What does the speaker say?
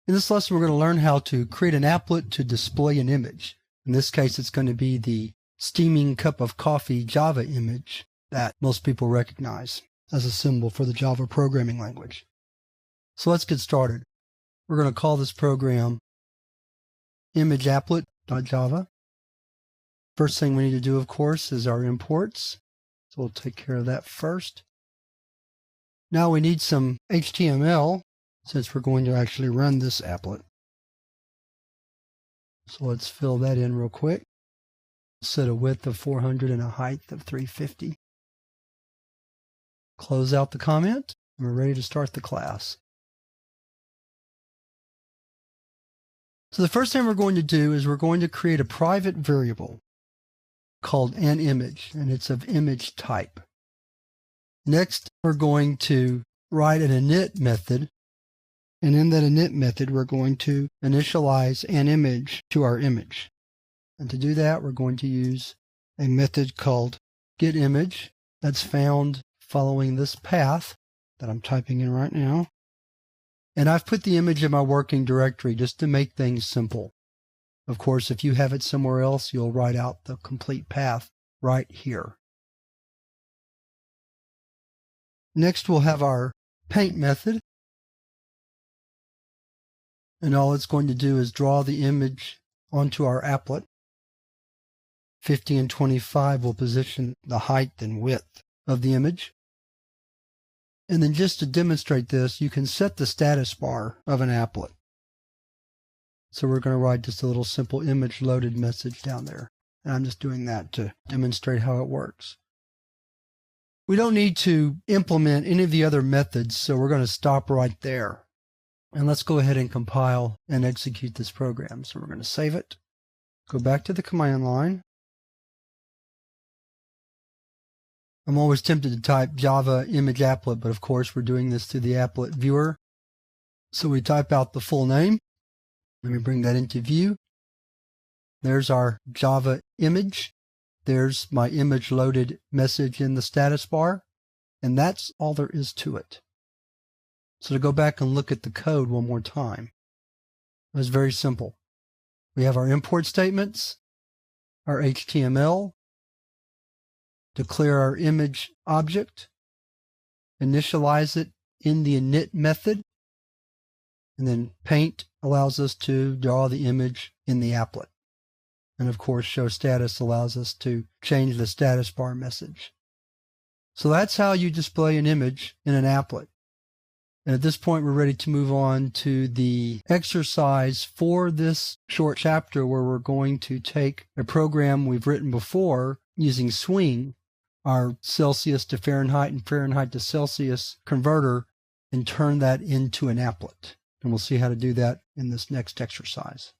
In this lesson, we're going to learn how to create an applet to display an image. In this case, it's going to be the steaming cup of coffee Java image that most people recognize as a symbol for the Java programming language. So let's get started. We're going to call this program imageapplet.java. First thing we need to do, of course, is our imports. So we'll take care of that first. Now we need some HTML since we're going to actually run this applet. So let's fill that in real quick. Set a width of 400 and a height of 350. Close out the comment, and we're ready to start the class. So the first thing we're going to do is we're going to create a private variable called anImage, and it's of image type. Next, we're going to write an init method, and in that init method, we're going to initialize an image to our image. And to do that, we're going to use a method called getImage that's found following this path that I'm typing in right now. And I've put the image in my working directory just to make things simple. Of course, if you have it somewhere else, you'll write out the complete path right here. Next, we'll have our paint method. And all it's going to do is draw the image onto our applet. 50 and 25 will position the height and width of the image. And then just to demonstrate this, you can set the status bar of an applet. So we're going to write just a little simple image loaded message down there. And I'm just doing that to demonstrate how it works. We don't need to implement any of the other methods, so we're going to stop right there. And let's go ahead and compile and execute this program. So we're going to save it, go back to the command line. I'm always tempted to type Java image applet, but of course we're doing this through the applet viewer. So we type out the full name. Let me bring that into view. There's our Java image. There's my image loaded message in the status bar. And that's all there is to it. So to go back and look at the code one more time, it's very simple. We have our import statements, our HTML, declare our image object, initialize it in the init method, and then paint allows us to draw the image in the applet. And of course, show status allows us to change the status bar message. So that's how you display an image in an applet. And at this point, we're ready to move on to the exercise for this short chapter where we're going to take a program we've written before using swing, our Celsius to Fahrenheit and Fahrenheit to Celsius converter, and turn that into an applet. And we'll see how to do that in this next exercise.